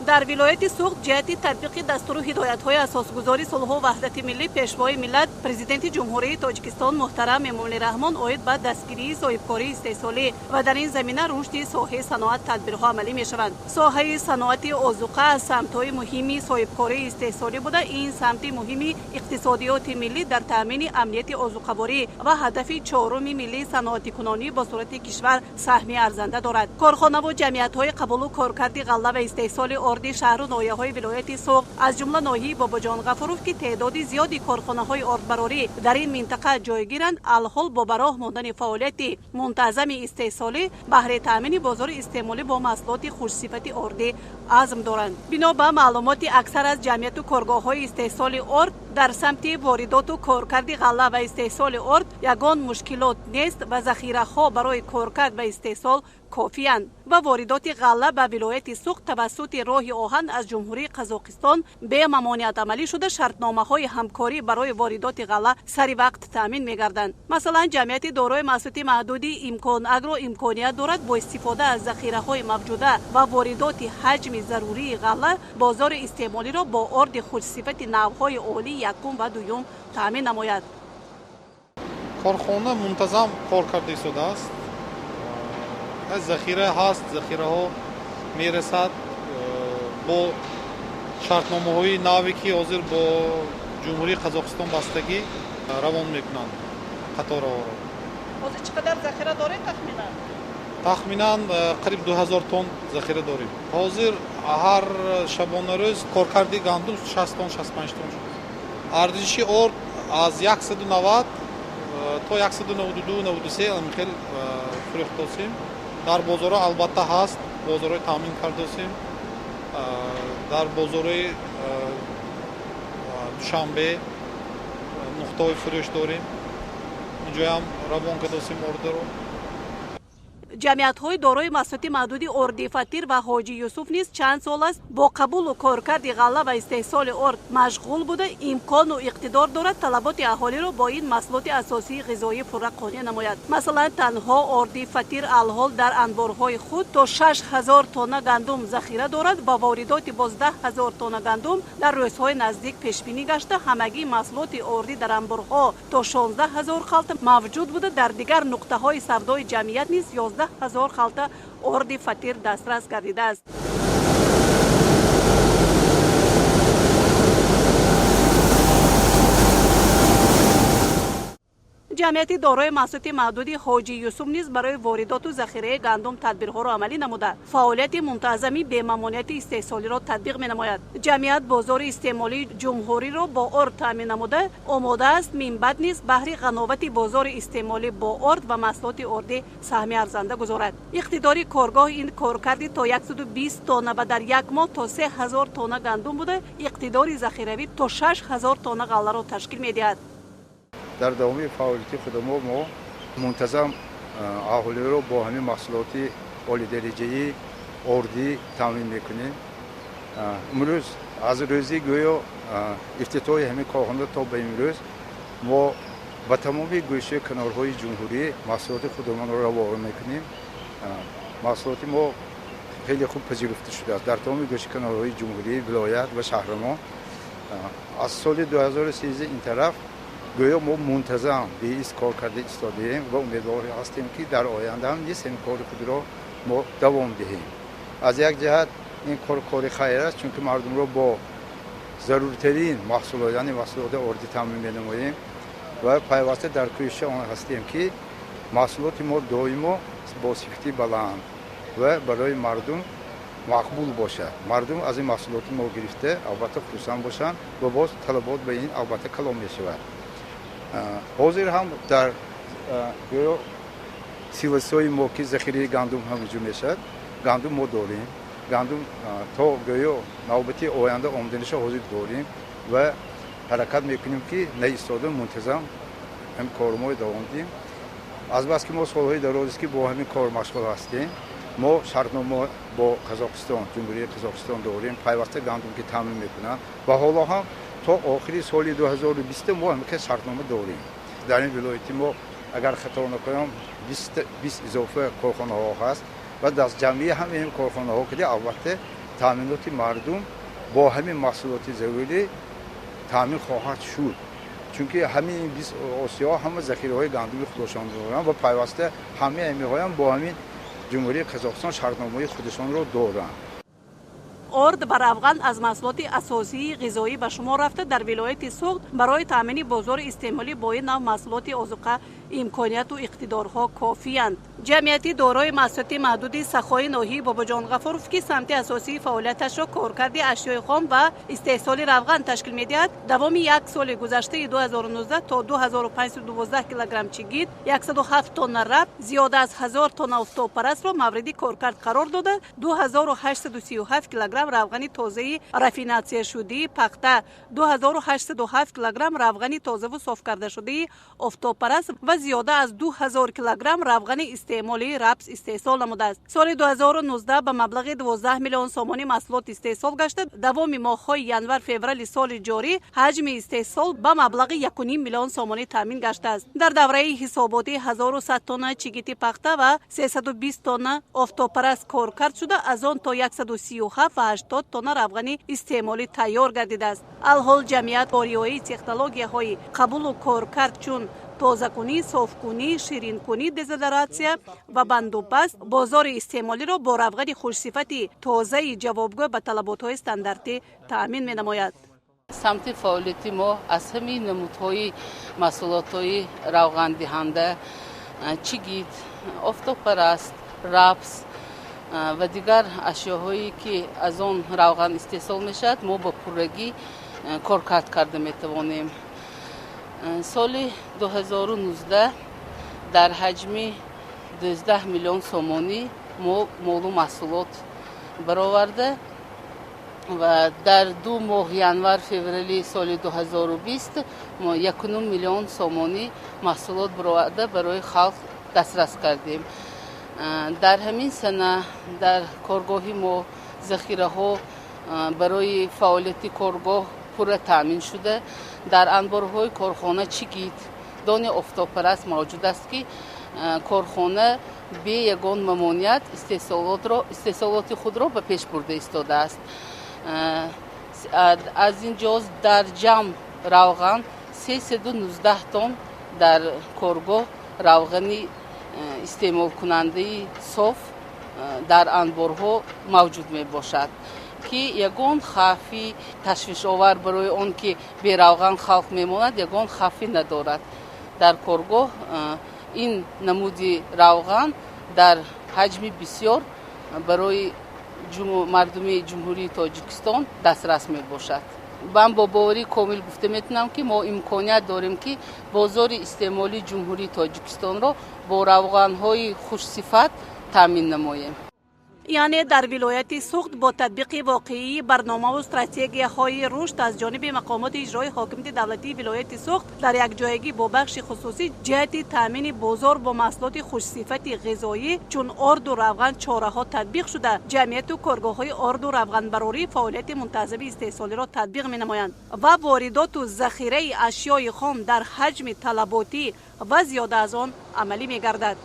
дар вилояти суғд ҷиҳати татбиқи дастуру ҳидоятҳои асосгузори сулҳу ваҳдати миллӣ пешвои миллат президенти ҷумҳурии тоҷикистон муҳтарам эмомалӣ раҳмон оид ба дастгирии соҳибкории истеҳсолӣ ва дар ин замина рушди соҳаи саноат тадбирҳо амалӣ мешаванд. Соҳаи саноати озуқа аз самтҳои муҳими соҳибкории истеҳсолӣ буда, ин самти муҳими иқтисодиёти миллӣ дар таъмини амнияти озуқаворӣ ва ҳадафи чоруми миллии саноатикунонӣ бо сурати кишвар саҳми арзанда дорад. Корхонаву ҷамъиятҳои қабулу коркарди ғалла ва истеҳсоли орди шаҳру ноҳияҳои вилояти суғд аз ҷумла ноҳияи Бобоҷон Ғафуров ки теъдоди зиёди корхонаҳои ордбарорӣ дар ин минтақа ҷойгиранд, алҳол бо бароҳ мондани фаъолияти мунтазами истеҳсолӣ баҳри таъмини бозори истеъмолӣ бо маҳсулоти хушсифати ордӣ азм доранд. бино ба маълумоти аксар аз ҷамъияту коргоҳҳои истеҳсоли орд, дар самти воридоту коркарди ғалла ва истеҳсоли орд ягон мушкилот нест ва захираҳо барои коркард ва истеҳсол кофиянд ва воридоти ғалла ба вилояти суғд тавассути роҳи оҳан аз ҷумҳурии Қазоқистон бе мамониат амалӣ шуда шартномаҳои ҳамкорӣ барои воридоти ғалла сари вақт таъмин мегарданд. Масалан, ҷамъияти дорои маҳсулоти маҳдуди Имкон Агро имконият дорад бо истифода аз захираҳои мавҷуда ва воридоти ҳаҷми зарурии ғалла бозори истеъмолиро бо орди хушсифати навъҳои олӣ якум ва дуюм таъмин намояд. корхона мунтазам кор карда истодааст. захира ҳаст, захираҳо мерасад бо шартномаҳои наве ки ҳозир бо ҷумҳурии Қазоқистон бастагӣ равон мекунанд қатораҳоро. ҳозир чӣ қадар захира доред тахминан? тахминан қариб 2000 тонн захира дорем. ҳозир ҳар шабонарӯз коркарди гандум 60 тонн 65 тонн шуд. арзиши орд аз 190 то 192-93 амихел фурӯхтосем. дар бозорҳо албатта ҳаст, бозорҳои таъмин кардосем. дар бозорҳои душанбе нуқтаҳои фурӯш дорем. инҷоям равон кардосем ордеро. ҷамъиятҳои дорои маҳсулоти маҳдуди орди Фатир ва Ҳоҷи Юсуф низ чанд сол аст бо қабулу коркарди ғалла ва истеҳсоли орд машғул буда, имкону иқтидор дорад талаботи аҳолиро бо ин маҳсулоти асосии ғизоӣ пурра қонеъ намояд. Масалан, танҳо орди Фатир алҳол дар анборҳои худ то 6000 тонна гандум захира дорад ва воридоти боз 10000 тонна гандум дар рӯзҳои наздик пешбинӣ гашта, ҳамагии маҳсулоти ордӣ дар анборҳо то 16000 халта мавҷуд буда, дар дигар нуқтаҳои савдои ҷамъият низ 11000 халта орди Фатир дастрас гардидааст. ҷамъияти дорои маҳсулоти маҳдуди Ҳоҷи Юсуф низ барои воридоту захираи гандум тадбирҳоро амалӣ намуда, фаъолияти мунтазами бемамонияти истеҳсолиро татбиқ менамояд. ҷамъият бозори истеъмолии ҷумҳуриро бо орд таъмин намуда, омода аст минбаъд низ баҳри ғановати бозори истеъмолӣ бо орд ва маҳсулоти ордӣ саҳми арзанда гузорад. иқтидори коргоҳ ин коркарди то 120 тонна ва дар як моҳ то 3000 тонна гандум буда, иқтидори захиравӣ то 6000 тонна ғалларо ташкил медиҳад. дар давоми фаъолияти худамо мо мунтазам аҳолиро бо ҳамин маҳсулоти олидараҷаи ордӣ таъмин мекунем. имрӯз аз рӯзи гӯё ифтитоҳи ҳамин корхона то ба имрӯз мо ба тамоми гӯшаи канорҳои ҷумҳурӣ маҳсулоти худамонро равона мекунем. маҳсулоти мо хеле хуб пазируфта шудааст дар тамоми гӯшаи канорҳои ҷумҳурӣ, вилоят ва шаҳрамон. аз соли 2013 ин тараф гӯё мо мунтазам беист кор карда истодаем ва умедвор ҳастем ки дар оянда ҳам низ ҳамин кори худро мо давом диҳем. аз як ҷиҳат ин кори хайр аст, чунки мардумро бо заруртарин маҳсулот, яъне маҳсулоти ордӣ таъмин менамоем ва пайваста дар кӯшиши он ҳастем ки маҳсулоти мо доимо бо сифати баланд ва барои мардум мақбул бошад. мардум аз ин маҳсулоти мо гирифта албатта хурсанд бошанд ва боз талабот ба ин албатта калон мешавад. ҳозир ҳам дар гӯё силосиҳои мо ки захираи гандум ҳам вуҷуд мешавад, гандум мо дорем. гандум то гӯё навбати оянда омаданашо ҳозир дорем ва ҳаракат мекунем ки наистода мунтазам ҳам кормо давом диҳем. азбас ки мо солҳои дарозест ки бо ҳамин кор машғул ҳастем, мо шартнома бо Қазоқистон, ҷумҳурии Қазоқистон дорем, пайваста гандум ки таъмин мекунанд ва ҳоло ҳам то охири соли 2020 мо ҳамака шартнома дорем. дар ин вилояти мо агар хато накунам 20 изофа корхонаҳо ҳаст ва дастҷамъии ҳамин корхонаҳо кида албатта таъминоти мардум бо ҳамин маҳсулоти зарури таъмин хоҳад шуд. чунки ҳамин осиёҳо ҳама захираҳои гандуми худошон доранд ва пайваста ҳамаи ҳамиҳоям бо ҳамин ҷумҳурии Қазоқистон шартномаи худашонро доранд. орд ба равған аз маҳсулоти асосии ғизоӣ ба шумор рафта дар вилояти Суғд барои таъмини бозори истеъмолӣ бо ин нав маҳсулоти озуқа имконияту иқтидорҳо кофиянд. ҷамъияти дорои маҳсулоти маҳдуди сахои ноҳияи Бобоҷон Ғафуров ки самти асосии фаъолияташро коркарди ашёи хом ва истеҳсоли равған ташкил медиҳад, давоми як соли гузаштаи 2019 то 2512 килограмм чигит, 107 тонна раб, зиёда аз 1000 тонна офтобпарастро мавриди коркард қарор дода, 2837 килограмм равғани тозаи рафинатсияшудаи пахта, 2807 килограмм равғани тозаву софкардашудаи офтобпараст ва зиёда аз 2000 килограмм равғани истеъмолии рапс истеҳсол намудааст. соли 2019 ба маблағи 12 миллион сомонӣ маҳсулот истеҳсол гашта, давоми моҳҳои январ-феврали соли ҷорӣ ҳаҷми истеҳсол ба маблағи 1.5 миллион сомонӣ таъмин гаштааст. дар давраи ҳисоботӣ 1100 тонна чигити пахта ва 320 тонна офтобпараст коркард шуда, аз он то 137 ва 80 тонна равғани истеъмолӣ тайёр гардидааст. алҳол ҷамъият бо риояи технологияҳои қабулу коркард чун тозакунӣ, софкунӣ, ширинкунӣ, дезодоратсия ва бандупаст бозори истеъмолиро бо равғани хушсифати тозаи ҷавобгӯ ба талаботҳои стандартӣ таъмин менамояд. самти фаъолияти мо аз ҳамин намудҳои маҳсулотҳои равғандиҳанда чигит, офтобпараст, рапс ва дигар ашёҳое ки аз он равған истеҳсол мешавад, мо ба пуррагӣ коркард карда метавонем. соли 2019 дар ҳаҷми 12 миллион сомонӣ мо молу маҳсулот бароварда ва дар 2 моҳ январ-феврали соли 2020 мо 1 миллион сомонӣ маҳсулот бароварда барои халқ дастрас кардем. дар ҳамин сана дар коргоҳи мо захираҳо барои фаъолияти коргоҳ пурра таъмин шуда, дар анборҳои корхона чигит, дони офтобпараст мавҷуд аст ки корхона бе ягон мамоният истеҳсолоти худро ба пеш бурда истодааст. аз инҷоз дар ҷамъ равған 319 тонн дар коргоҳ равғани истеъмолкунандаи соф дар анборҳо мавҷуд мебошад ки ягон хавфи ташвишовар барои он ки беравған халқ мемонад ягон хавфи надорад. дар коргоҳ ин намуди равған дар ҳаҷми бисёр барои мардуми ҷумҳурии Тоҷикистон дастрас мебошад. ман бо боварӣ комил гуфта метавонам ки мо имконият дорем ки бозори истеъмолии ҷумҳурии Тоҷикистонро бо равғанҳои хушсифат таъмин намоем. яъне дар вилояти Суғд бо татбиқи воқеии барномаву стратегияҳои рушд аз ҷониби мақомоти иҷрои ҳокимияти давлатии вилояти Суғд дар якҷоягӣ бо бахши хусусӣ ҷиҳати таъмини бозор бо маҳсулоти хушсифати ғизоӣ чун орду равған чораҳо татбиқ шуда, ҷамъияту коргоҳҳои орду равғанбарорӣ фаъолияти мунтазами истеҳсолиро татбиқ менамоянд ва воридоту захираи ашёи хом дар ҳаҷми талаботӣ ва зиёда аз он амалӣ мегардад.